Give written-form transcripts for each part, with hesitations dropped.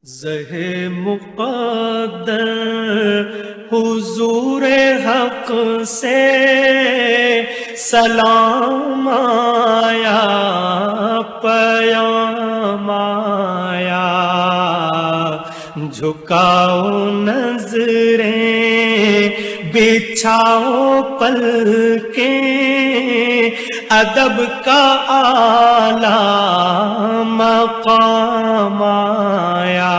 زہ مقدر حضور حق سے سلام آیا، پیام آیا، جھکاؤ نظریں بچھاؤ پلکیں، ادب کا اعلیٰ مقام آیا۔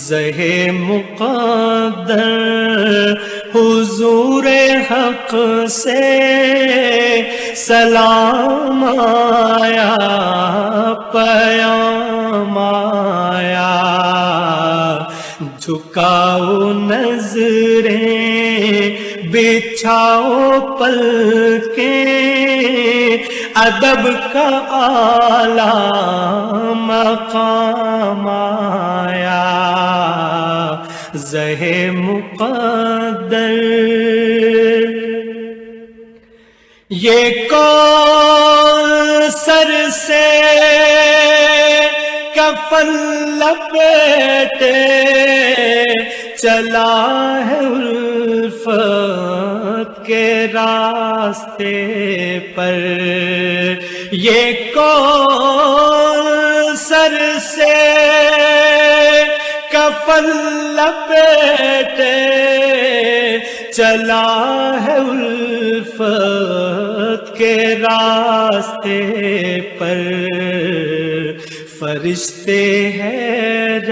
زہ مقدر حضور حق سے سلام آیا، پیام آیا، جھکاؤ نظریں بچھاؤ پلکیں، ادب کا اعلیٰ مقام آیا۔ زہ مقدر یہ کون سر سے کفن لپیٹے چلا ہے الفت کے راستے پر، یہ کون سر سے کفن لپیٹے چلا ہے الفت کے راستے پر، فرشتے حیرت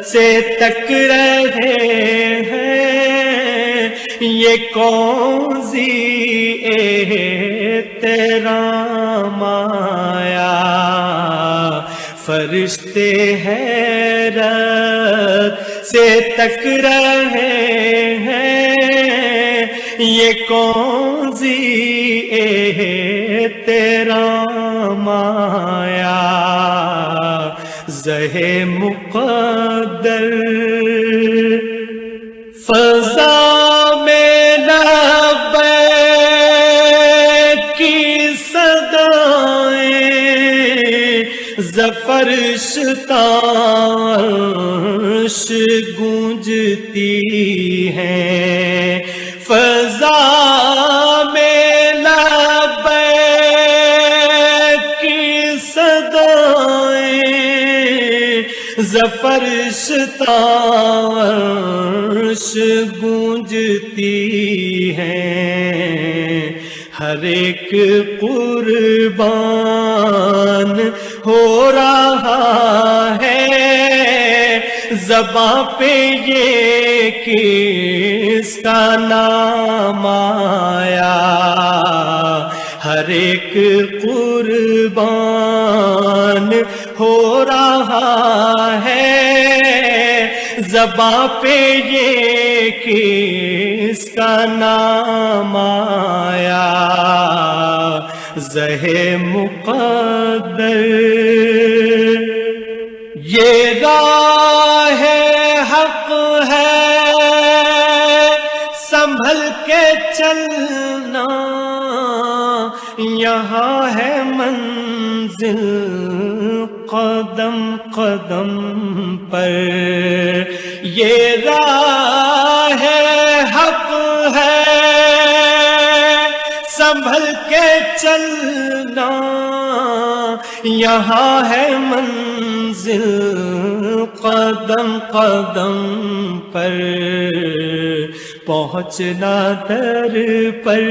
سے تک رہے ہیں، یہ کون سی احترام آیا۔ فرشتے حیرت سے تک رہے ہیں، یہ کون سی احترام آیا۔ زہ مقدر فضا میں لبیک کی صدائیں، زفرش تارش گونجتی ہیں، فضا میں لبیک کی صدائیں، زفرش تارش گونجتی ہیں، ہر ایک قربان ہو رہا ہے، زباں پہ یہ کس کا نام آیا۔ ہر ایک قربان ہو رہا ہے، زباں پہ یہ کس کا نام آیا۔ زہ مقدر یہ راہ حق ہے، سنبھل کے چلنا، یہاں ہے منزل قدم قدم پر، یہ راہ حق ہے، سنبھل کے چلنا، یہاں ہے منزل قدم قدم پر، پہنچنا در پر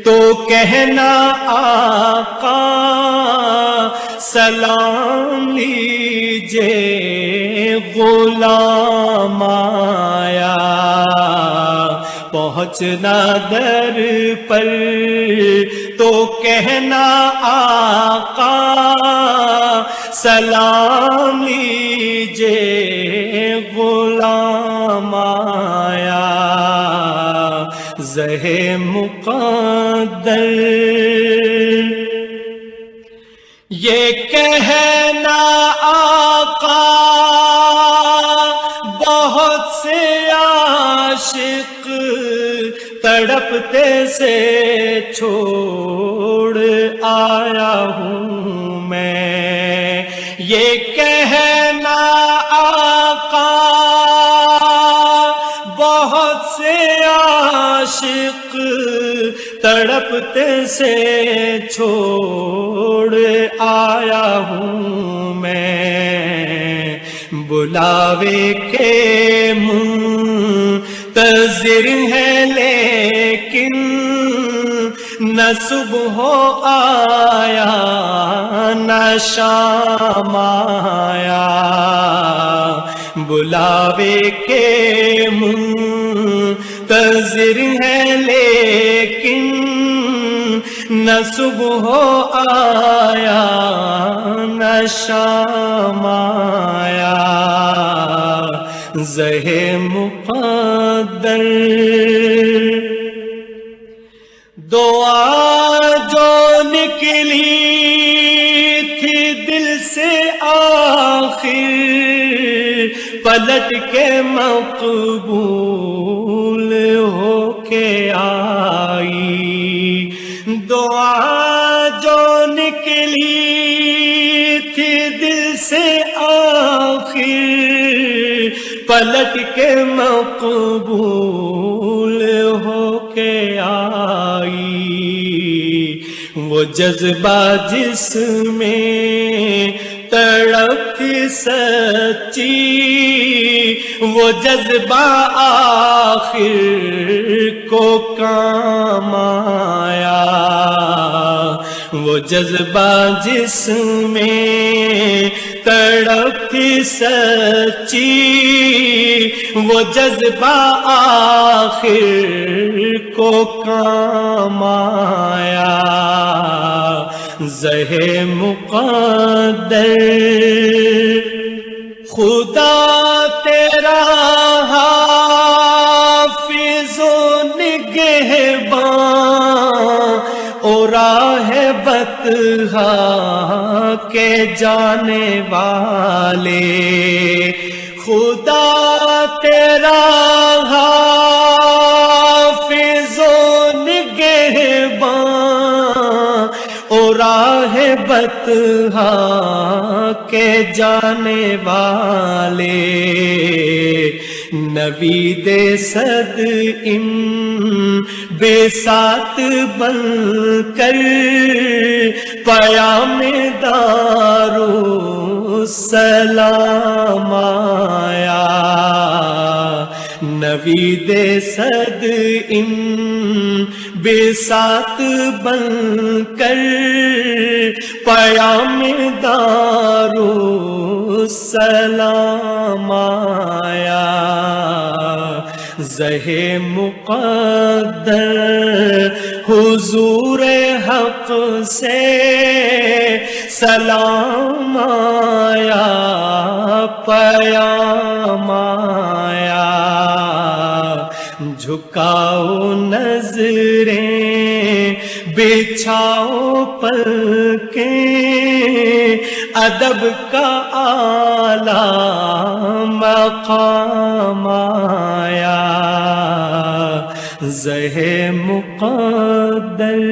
تو کہنا آقا سلام لیجے غلام آیا۔ پہنچنا در پر تو کہنا آقا سلام لیجے غلام آیا۔ زہ مقدر یہ کہنا آقا بہت سے عاشق تڑپتے سے چھوڑ آیا ہوں میں، یہ عاشق تڑپتے سے چھوڑ آیا ہوں میں، بلاوے کے منتظر ہے لیکن نہ صبح آیا نہ شام آیا، بلاوے کے منتظر ہے لیکن نہ صبح آیا نہ شام آیا، زہ مقدر دعا جو نکلی تھی دل سے آخر پلٹ کے مقبول ہو کے آئی، دعا جو نکلی تھی دل سے آخر پلٹ کے مقبول ہو کے آئی، وہ جذبہ جس میں تڑپ تھی سچی وہ جذبہ آخر کو کام آیا، وہ جذبہ جس میں تڑپ تھی سچی وہ جذبہ آخر کو کام آیا، زہ مقدر خدا تیرا حافظ و نگہباں اور راہ بطحا کے جانے والے، خدا تیرا حافظ و نگہباں اور راہ بطحا کے جانے والے، نوید صد بے ساتھ بن کر پیام دارالسلام آیا، نوید صد بے ساتھ بن کر پیام دارالسلام آیا، زہ مقدر حضور حق سے سلام آیا پیام آیا، جھکاؤ نظریں بچھاؤ پلکیں ادب کا اعلیٰ مقام آیا، زہ مقدر